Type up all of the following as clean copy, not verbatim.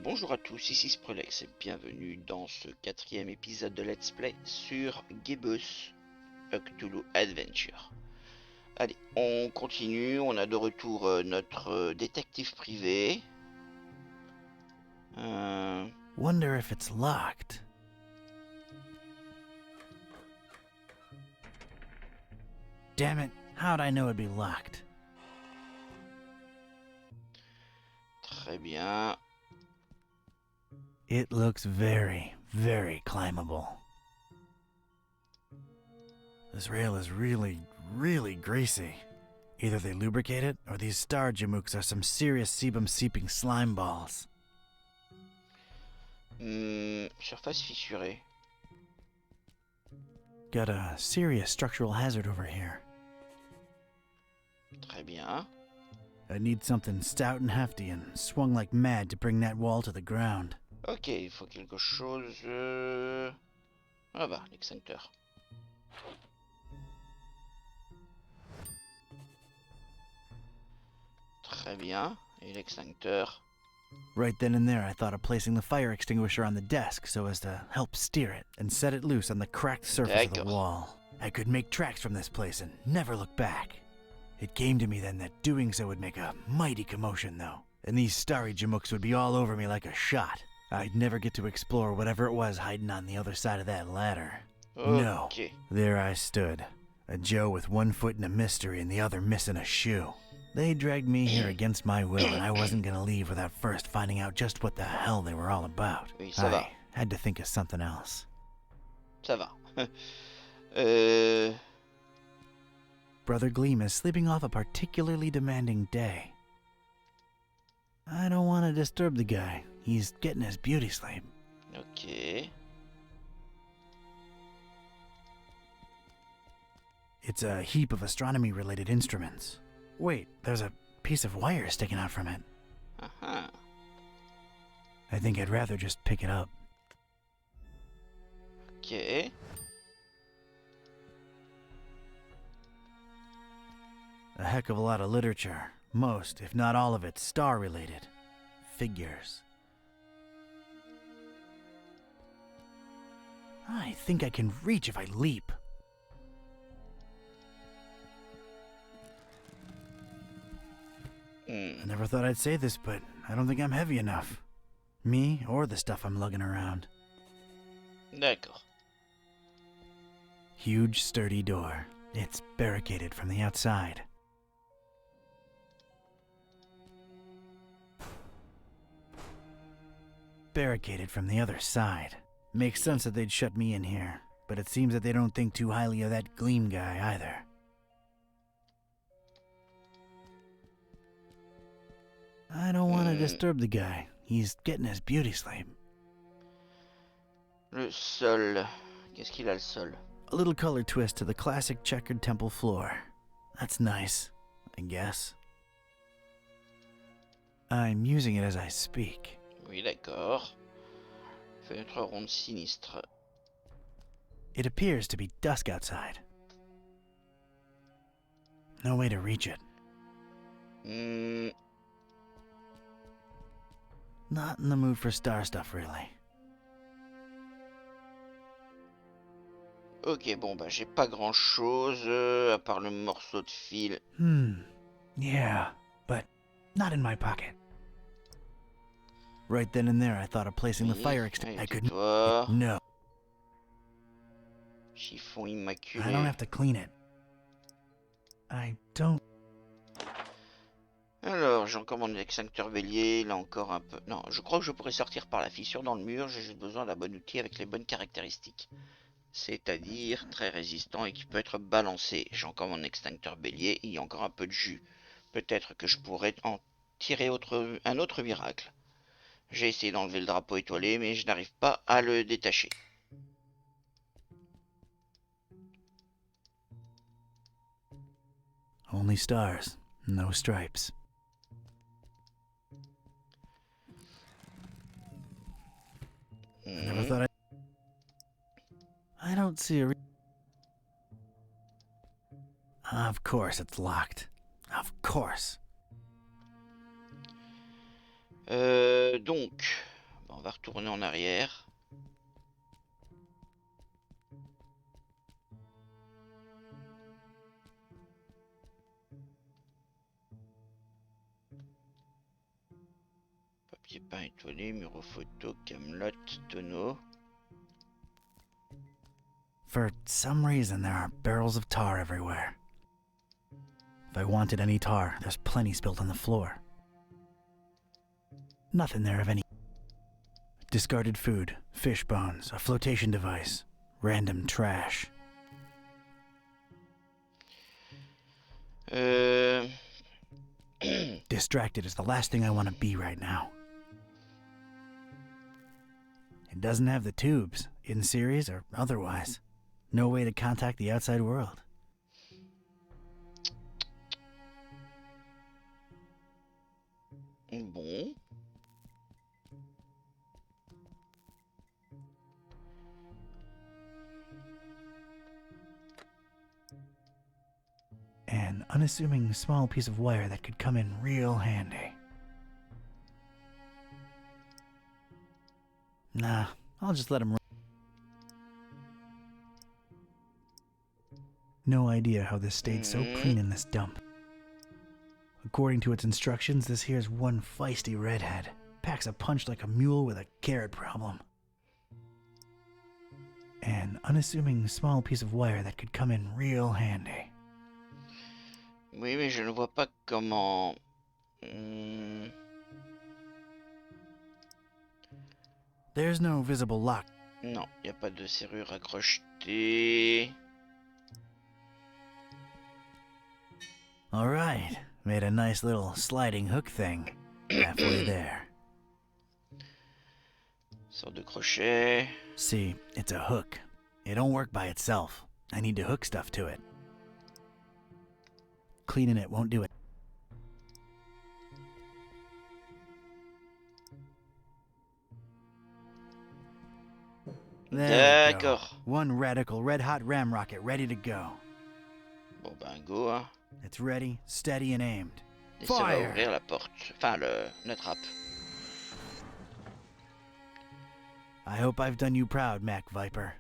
Bonjour à tous, ici Sprelex et bienvenue dans ce quatrième épisode de Let's Play sur Gibbous, Cthulu Adventure. Allez, on continue, on a de retour notre détective privé. Wonder if it's locked. Damn it, how'd I know it'd be locked? Très bien. It looks very, very climbable. This rail is really, really greasy. Either they lubricate it, or these star jamooks are some serious sebum-seeping slime balls. Surface fissurée. Got a serious structural hazard over here. Très bien. I need something stout and hefty and swung like mad to bring that wall to the ground. Ok, il faut quelque chose... Ah bah, l'extincteur. Très bien. Et l'extincteur. Right then and there, I thought of placing the fire extinguisher on the desk so as to help steer it and set it loose on the cracked surface of the wall. I could make tracks from this place and never look back. It came to me then that doing so would make a mighty commotion, though, and these starry jamooks would be all over me like a shot. I'd never get to explore whatever it was hiding on the other side of that ladder. No. There I stood, a Joe with one foot in a mystery and the other missing a shoe. They dragged me here against my will, and I wasn't gonna leave without first finding out just what the hell they were all about. Oui, ça va. I had to think of something else. Ça va. Brother Gleam is sleeping off a particularly demanding day. I don't want to disturb the guy. He's getting his beauty sleep. Ok. It's a heap of astronomy-related instruments. Wait, there's a piece of wire sticking out from it. Uh-huh. I think I'd rather just pick it up. Ok. A heck of a lot of literature. Most, if not all of it, star-related. Figures. I think I can reach if I leap. I never thought I'd say this, but I don't think I'm heavy enough. Me or the stuff I'm lugging around. D'accord. Huge, sturdy door. It's barricaded from the outside. Barricaded from the other side. Makes sense that they'd shut me in here, but it seems that they don't think too highly of that Gleam guy either. I don't want to disturb the guy. He's getting his beauty sleep. Le sol. Qu'est-ce qu'il a, le sol? A little color twist to the classic checkered temple floor. That's nice, I guess. I'm using it as I speak. Oui, d'accord. Fenêtre ronde sinistre. It appears to be dusk outside. No way to reach it. Not in the mood for star stuff, really. Ok, bon, bah j'ai pas grand chose à part le morceau de fil. Yeah, but not in my pocket. Right then and there, I thought of placing the fire extinguisher. I couldn't. No. Chiffon immaculé. I don't have to clean it. I don't. Alors, j'ai encore mon extincteur bélier, là encore un peu... Non, je crois que je pourrais sortir par la fissure dans le mur, j'ai juste besoin d'un bon outil avec les bonnes caractéristiques. C'est-à-dire très résistant et qui peut être balancé. J'ai encore mon extincteur bélier, il y a encore un peu de jus. Peut-être que je pourrais en tirer un autre miracle. J'ai essayé d'enlever le drapeau étoilé, mais je n'arrive pas à le détacher. Only stars, no stripes. I never thought I don't see a Of course it's locked. Of course. Donc, va retourner en arrière. Papier peint étoilé, mur aux photos, camelote, tonneau. For some reason, there are barrels of tar everywhere. If I wanted any tar, there's plenty spilled on the floor. Nothing there of any. Discarded food, fish bones, a flotation device, random trash. Distracted is the last thing I want to be right now. It doesn't have the tubes, in series or otherwise. No way to contact the outside world. Bon. An unassuming small piece of wire that could come in real handy. Nah, I'll just let him run. No idea how this stayed so clean in this dump. According to its instructions, this here's one feisty redhead. Packs a punch like a mule with a carrot problem. An unassuming small piece of wire that could come in real handy. Oui, mais je ne vois pas comment... There's no visible lock. Non, il n'y a pas de serrure à crocheter. All right, made a nice little sliding hook thing. Halfway there. Sorte de crochet. See, it's a hook. It don't work by itself. I need to hook stuff to it. Cleaning it won't do it. There we go. One radical red-hot ram rocket ready to go. Bon ben go, hein. It's ready, steady, and aimed. Et ça va ouvrir la porte. Enfin, la trappe. I hope I've done you proud, Mac Viper.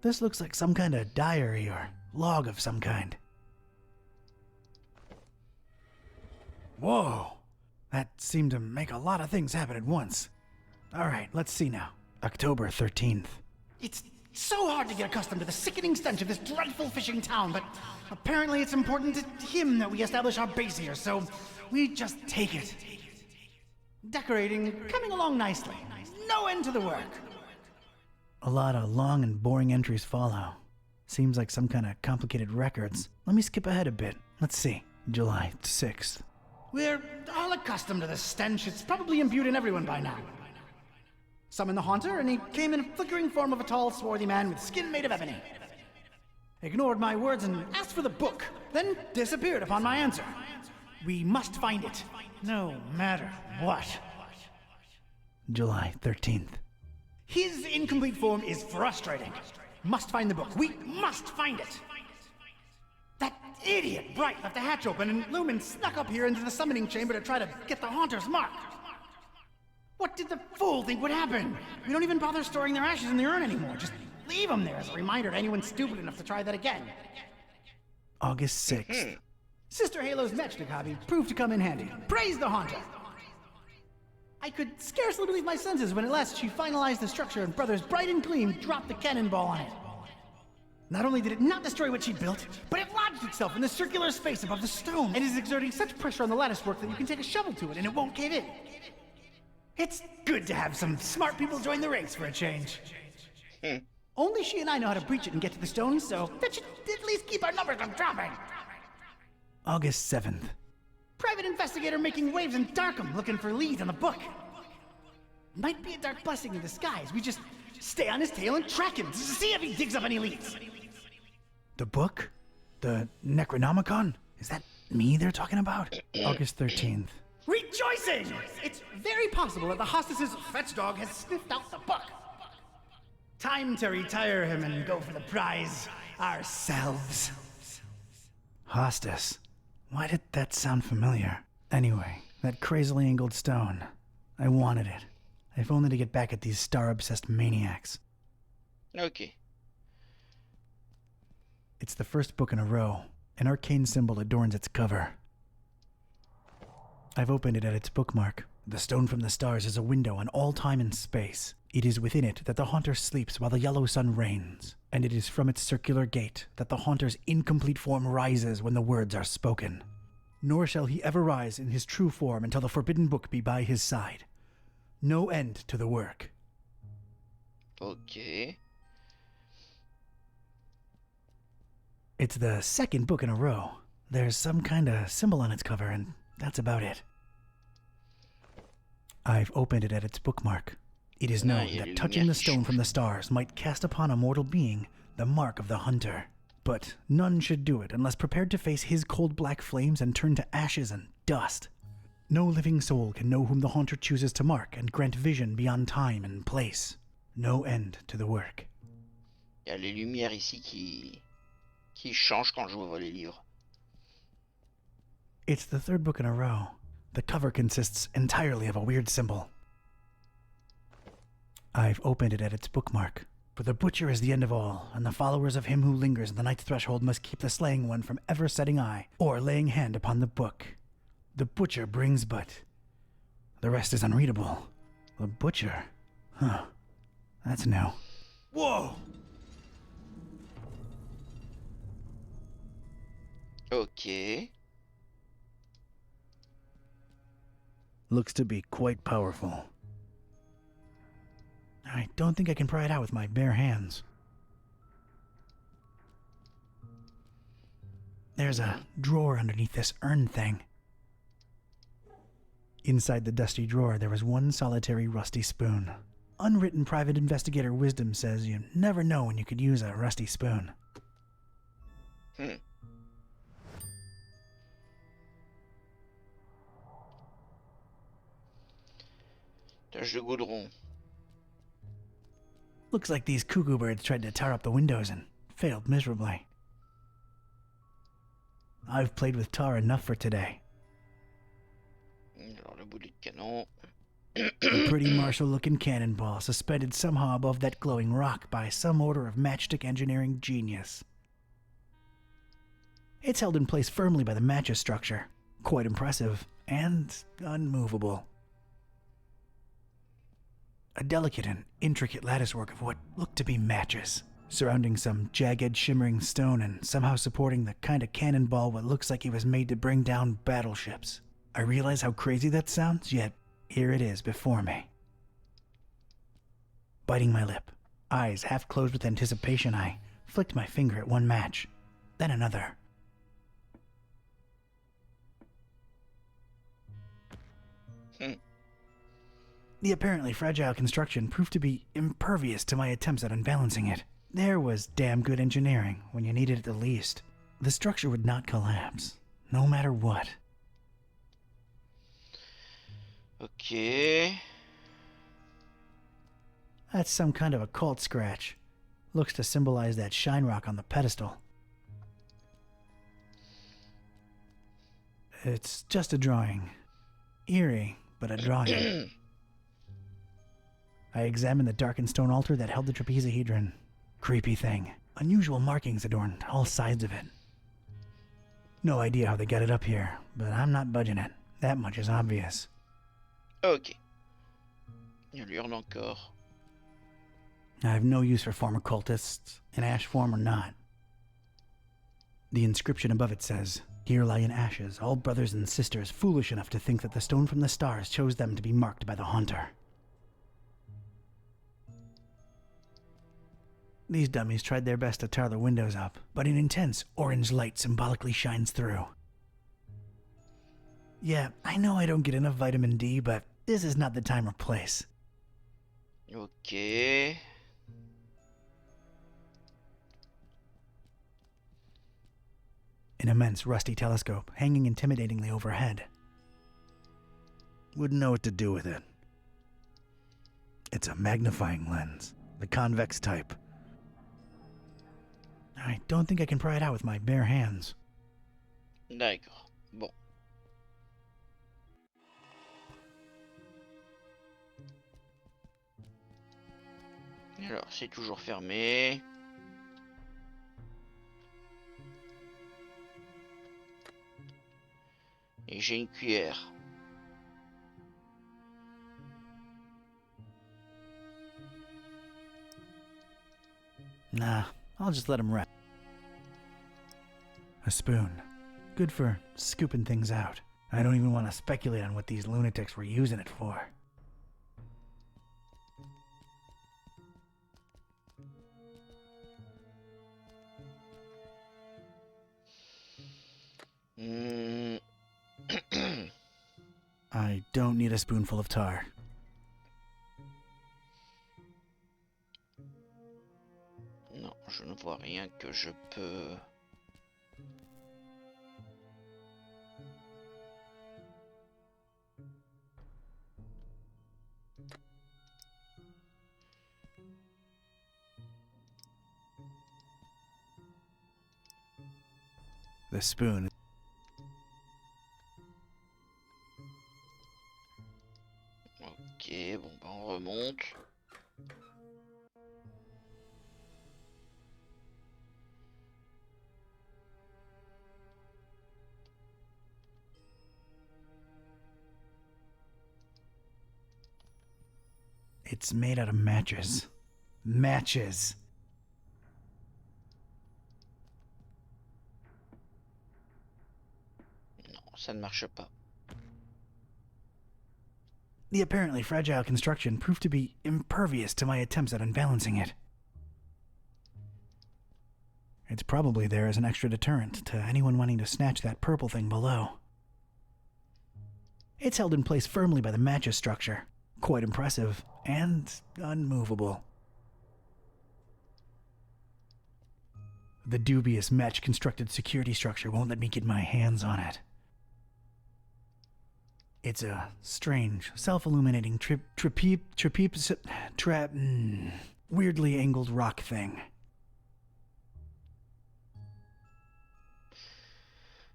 This looks like some kind of diary or log of some kind. Whoa! That seemed to make a lot of things happen at once. Alright, let's see now. October 13th. It's so hard to get accustomed to the sickening stench of this dreadful fishing town, but apparently it's important to him that we establish our base here, so we just take it. Decorating coming along nicely. No end to the work. A lot of long and boring entries follow. Seems like some kind of complicated records. Let me skip ahead a bit. Let's see. July 6th. We're all accustomed to the stench. It's probably imbued in everyone by now. Summoned the Haunter, and he came in a flickering form of a tall, swarthy man with skin made of ebony. Ignored my words and asked for the book, then disappeared upon my answer. We must find it, no matter what. July 13th. His incomplete form is frustrating. Must find the book. We must find it. That idiot Bright left the hatch open and Lumen snuck up here into the summoning chamber to try to get the Haunter's mark. What did the fool think would happen? We don't even bother storing their ashes in the urn anymore. Just leave them there as a reminder to anyone stupid enough to try that again. August 6th. Sister Halo's matchstick hobby proved to come in handy. Praise the Haunter! I could scarcely believe my senses when at last she finalized the structure and Brothers Bright and Gleam dropped the cannonball on it. Not only did it not destroy what she built, but it lodged itself in the circular space above the stone and is exerting such pressure on the lattice work that you can take a shovel to it and it won't cave in. It's good to have some smart people join the race for a change. Only she and I know how to breach it and get to the stone, so that should at least keep our numbers from dropping. August 7th. Private investigator making waves in Darkham looking for leads on the book. Might be a dark blessing in disguise. We just stay on his tail and track him to see if he digs up any leads. The book? The Necronomicon? Is that me they're talking about? August 13th. Rejoicing! It's very possible that the hostess's fetch dog has sniffed out the book. Time to retire him and go for the prize ourselves. Hostas. Why did that sound familiar? Anyway, that crazily angled stone. I wanted it. If only to get back at these star-obsessed maniacs. Ok. It's the first book in a row. An arcane symbol adorns its cover. I've opened it at its bookmark. The stone from the stars is a window on all time and space. It is within it that the Haunter sleeps while the yellow sun reigns, and it is from its circular gate that the Haunter's incomplete form rises when the words are spoken. Nor shall he ever rise in his true form until the forbidden book be by his side. No end to the work. Ok. It's the second book in a row. There's some kind of symbol on its cover, and that's about it. I've opened it at its bookmark. It is known that touching the stone from the stars might cast upon a mortal being the mark of the Hunter. But none should do it unless prepared to face his cold black flames and turn to ashes and dust. No living soul can know whom the Haunter chooses to mark and grant vision beyond time and place. No end to the work. Il y a les lumières ici qui changent quand j'ouvre les livres. It's the third book in a row. The cover consists entirely of a weird symbol. I've opened it at its bookmark. For the butcher is the end of all, and the followers of him who lingers in the night's threshold must keep the slaying one from ever setting eye or laying hand upon the book. The butcher brings but... The rest is unreadable. The butcher? Huh. That's new. Whoa! Ok. Looks to be quite powerful. I don't think I can pry it out with my bare hands. There's a drawer underneath this urn thing. Inside the dusty drawer, there was one solitary rusty spoon. Unwritten private investigator wisdom says you never know when you could use a rusty spoon. Tache de goudron. Looks like these cuckoo birds tried to tar up the windows and failed miserably. I've played with tar enough for today. Alors, le boulet de canon. A pretty martial-looking cannonball suspended somehow above that glowing rock by some order of matchstick engineering genius. It's held in place firmly by the match's structure. Quite impressive and unmovable. A delicate and intricate latticework of what looked to be matches, surrounding some jagged, shimmering stone and somehow supporting the kind of cannonball what looks like it was made to bring down battleships. I realize how crazy that sounds, yet here it is before me. Biting my lip, eyes half closed with anticipation, I flicked my finger at one match, then another. The apparently fragile construction proved to be impervious to my attempts at unbalancing it. There was damn good engineering when you needed it the least. The structure would not collapse, no matter what. Ok. That's some kind of occult scratch. Looks to symbolize that shine rock on the pedestal. It's just a drawing. Eerie, but a drawing. I examined the darkened stone altar that held the trapezahedron. Creepy thing. Unusual markings adorned all sides of it. No idea how they got it up here, but I'm not budging it. That much is obvious. Ok. Il y a l'urne encore. I have no use for former cultists, in ash form or not. The inscription above it says, "Here lie in ashes all brothers and sisters foolish enough to think that the stone from the stars chose them to be marked by the Haunter." These dummies tried their best to tar the windows up, but an intense orange light symbolically shines through. Yeah, I know I don't get enough vitamin D, but this is not the time or place. Ok. An immense rusty telescope hanging intimidatingly overhead. Wouldn't know what to do with it. It's a magnifying lens. the convex type. I don't think I can pry it out with my bare hands. D'accord. Bon. Alors, c'est toujours fermé. Et j'ai une cuillère. Nah, I'll just let him rest. A spoon. Good for scooping things out. I don't even want to speculate on what these lunatics were using it for. I don't need a spoonful of tar. Non, je ne vois rien que je peux... The spoon. Ok, bon bah on remonte. It's made out of matches. Matches! Non, ça ne marche pas. The apparently fragile construction proved to be impervious to my attempts at unbalancing it. It's probably there as an extra deterrent to anyone wanting to snatch that purple thing below. It's held in place firmly by the matches structure. Quite impressive and unmovable. The dubious match-constructed security structure won't let me get my hands on it. It's a strange, self-illuminating weirdly angled rock thing.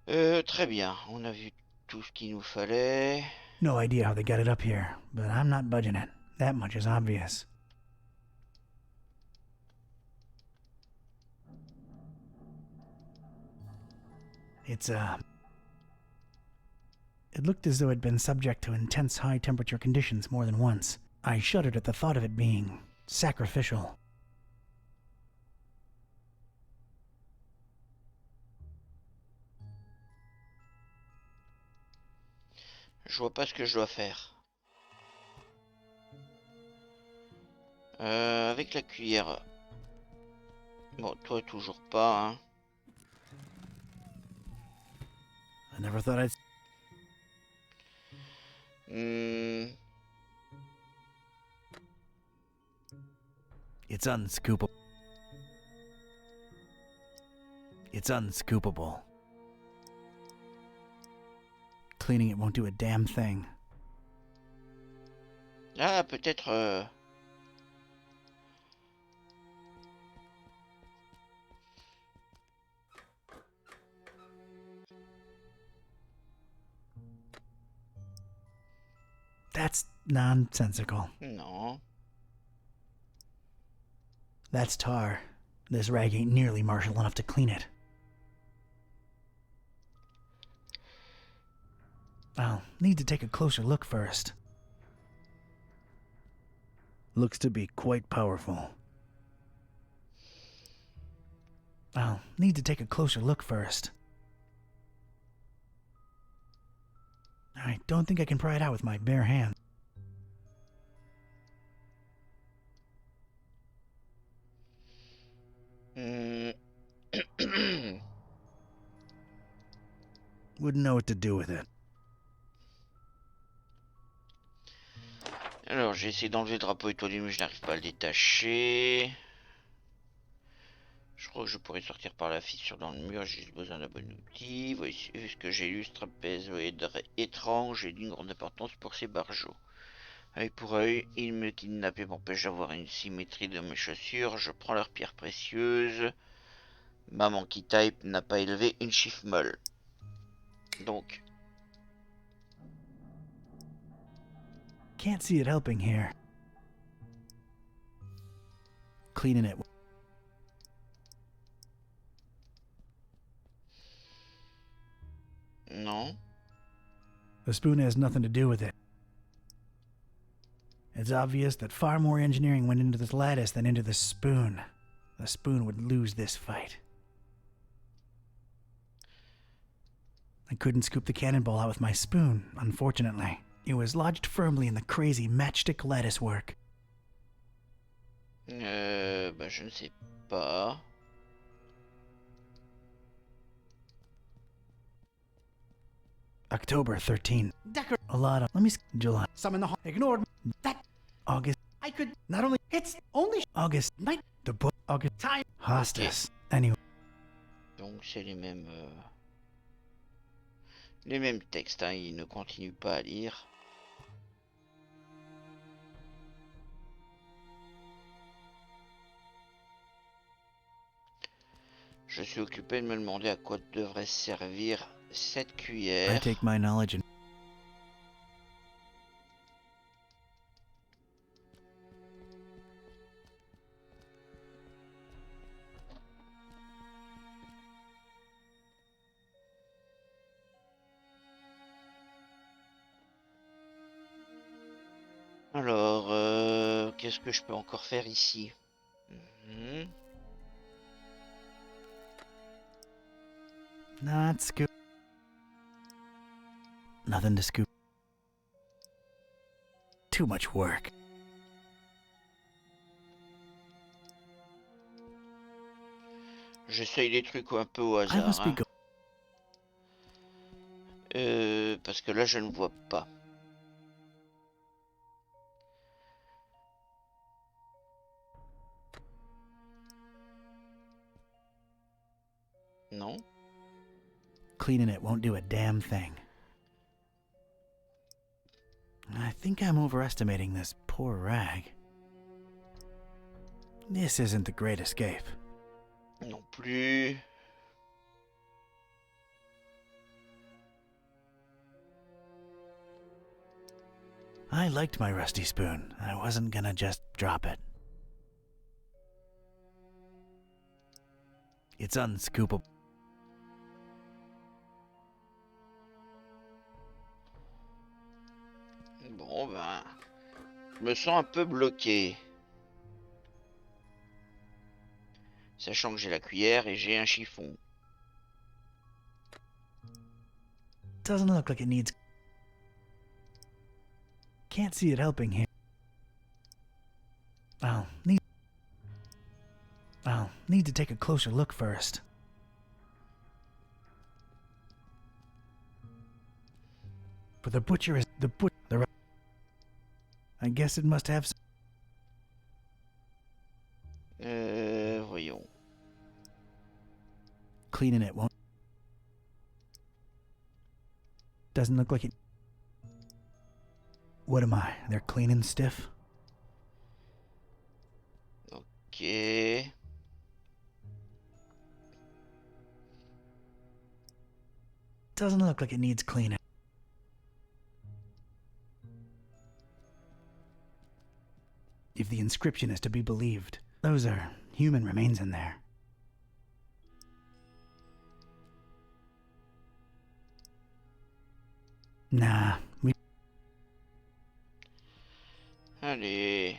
Très bien, on a vu tout ce qu'il nous fallait. No idea how they got it up here, but I'm not budging it. That much is obvious. It looked as though it had been subject to intense high-temperature conditions more than once. I shuddered at the thought of it being sacrificial. Je vois pas ce que je dois faire. Avec la cuillère. Bon, toi toujours pas, hein. I never thought I'd... It's unscoopable. It's unscoopable. Cleaning it won't do a damn thing. Ah, peut-être... That's nonsensical. Non. That's tar. This rag ain't nearly martial enough to clean it. I'll need to take a closer look first. Looks to be quite powerful. I'll need to take a closer look first. I don't think I can pry it out with my bare hand. Wouldn't know what to do with it. Alors, j'ai essayé d'enlever le drapeau étoilé, mais je n'arrive pas à le détacher. Je crois que je pourrais sortir par la fissure dans le mur, j'ai juste besoin d'un bon outil. Voici ce que j'ai lu, ce trapézoïde étrange et d'une grande importance pour ces barjots. Œil pour œil, il me kidnappe et m'empêche d'avoir une symétrie de mes chaussures. Je prends leurs pierres précieuses. Maman qui type n'a pas élevé une chiffre molle. Donc, Can't see it helping here. Cleaning it. non. The spoon has nothing to do with it. It's obvious that far more engineering went into this lattice than into the spoon. The spoon would lose this fight. I couldn't scoop the cannonball out with my spoon, unfortunately. It was lodged firmly in the crazy matchstick lattice work. Bah je ne sais pas. October 13. A lot of. Let me. July. Summon the. Ignored. That. August. I could. Not only. It's only. August. Night. The book. August. Time. Hostas. Okay. Anyway. Donc c'est les mêmes textes, hein, il ne continue pas à lire. Je suis occupé de me demander à quoi devrait servir cette cuillère. I take my knowledge and... Alors, qu'est-ce que je peux encore faire ici? Not scoop. Nothing to scoop. Too much work. J'essaye des trucs un peu au hasard. Hein. Parce que là, je ne vois pas. Non. Cleaning it won't do a damn thing. I think I'm overestimating this poor rag. This isn't the great escape. Non plus. I liked my rusty spoon. I wasn't gonna just drop it. It's unscoopable. Bon ben, je me sens un peu bloqué. Sachant que j'ai la cuillère et j'ai un chiffon. Doesn't look like it needs... Can't see it helping here. I'll need to take a closer look first. But the butcher is... I guess it must have... Voyons. Cleaning it won't... Doesn't look like it... What am I? They're cleaning stiff? Ok. Doesn't look like it needs cleaning. If the inscription is to be believed, those are human remains in there. Nah, we... Allez.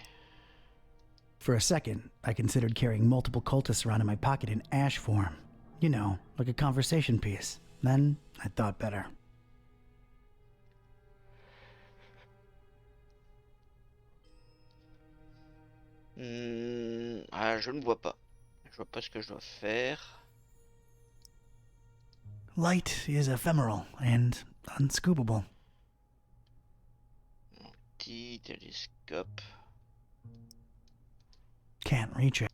For a second, I considered carrying multiple cultists around in my pocket in ash form. You know, like a conversation piece. Then, I thought better. Ah, je ne vois pas. Je vois pas ce que je dois faire. Light is ephemeral and unscoopable. Petit télescope. Can't reach it.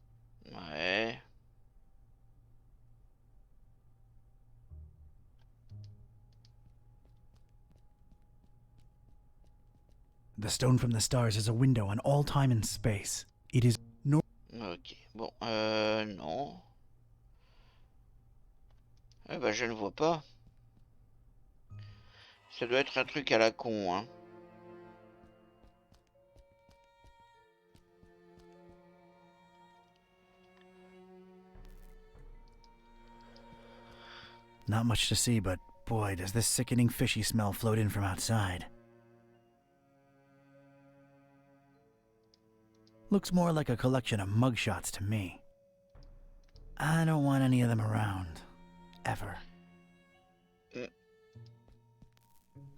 Ouais. The stone from the stars is a window on all time and space. It is no... Ok, bon, non. Eh ben, je ne vois pas. Ça doit être un truc à la con, hein. Not much to see, but boy, does this sickening fishy smell float in from outside. Looks more like a collection of mugshots to me. I don't want any of them around. Ever.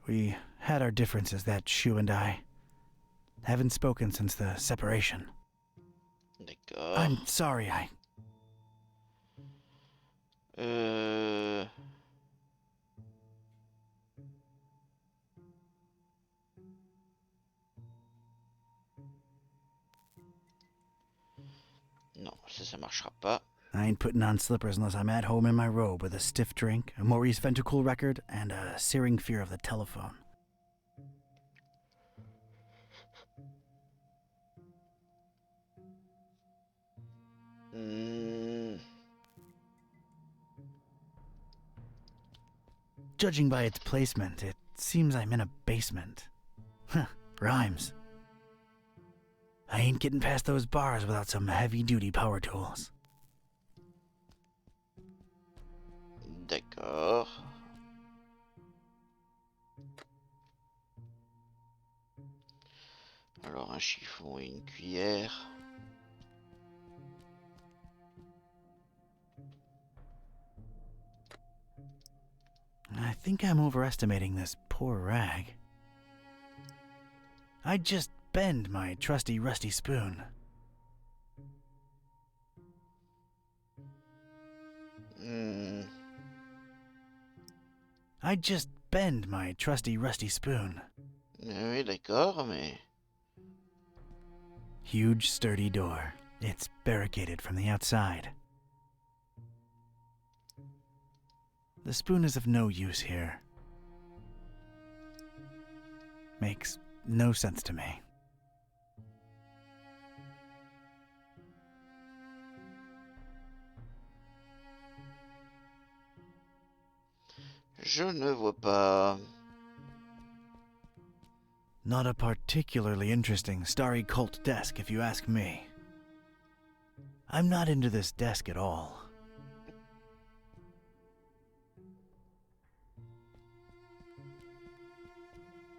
We had our differences, that Shu and I. Haven't spoken since the separation. D'accord. I'm sorry, Non, ça marchera pas. I ain't putting on slippers unless I'm at home in my robe with a stiff drink, a Maurice Ventricle record, and a searing fear of the telephone. Judging by its placement, it seems I'm in a basement. Huh, rhymes. I ain't getting past those bars without some heavy-duty power tools. D'accord. Alors un chiffon et une cuillère. I think I'm overestimating this poor rag. I'd just bend my trusty rusty spoon. I'd just bend my trusty rusty spoon. Oui, d'accord, mais... Huge, sturdy door. It's barricaded from the outside. The spoon is of no use here. Makes no sense to me. Je ne vois pas. Not a particularly interesting starry cult desk, if you ask me. I'm not into this desk at all.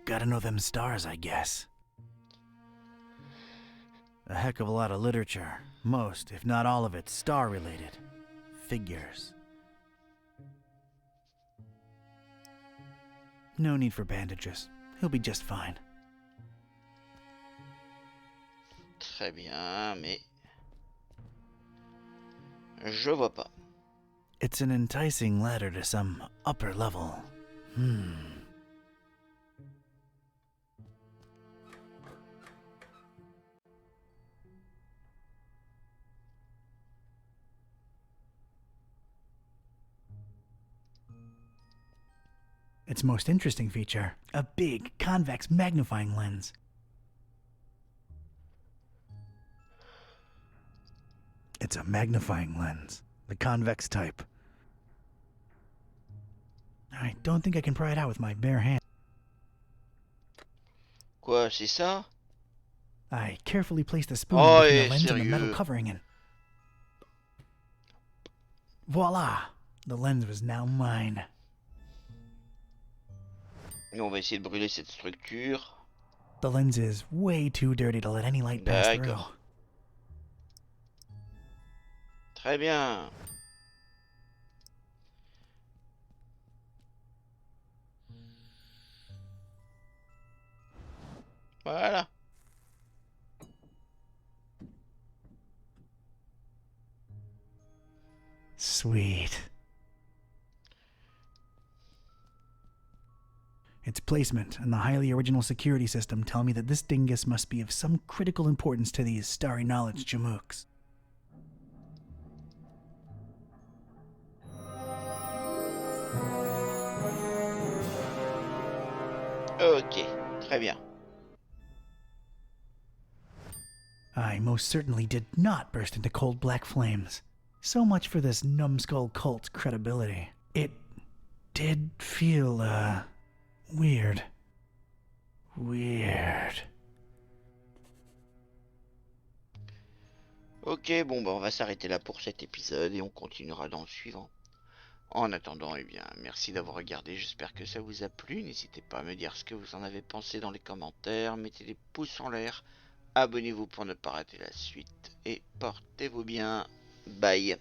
Gotta know them stars, I guess. A heck of a lot of literature. Most, if not all of it, star-related. Figures. No need for bandages. He'll be just fine. Très bien, mais... Je vois pas. It's an enticing ladder to some upper level. Its most interesting feature, a big, convex magnifying lens. It's a magnifying lens, the convex type. I don't think I can pry it out with my bare hand. Quoi, c'est ça? I carefully place the spoon Oh, between the lens and the metal sérieux? covering and... Voila! The lens was now mine. Et on va essayer de brûler cette structure. The lens is way too dirty to let any light pass through. D'accord. Très bien. Voilà. Sweet. Its placement and the highly original security system tell me that this dingus must be of some critical importance to these starry knowledge jamooks. Ok, très bien. I most certainly did not burst into cold black flames. So much for this numbskull cult's credibility. It did feel, weird. Weird. Ok, bon, bah on va s'arrêter là pour cet épisode et on continuera dans le suivant. En attendant, eh bien, merci d'avoir regardé, j'espère que ça vous a plu. N'hésitez pas à me dire ce que vous en avez pensé dans les commentaires, mettez des pouces en l'air, abonnez-vous pour ne pas rater la suite et portez-vous bien. Bye.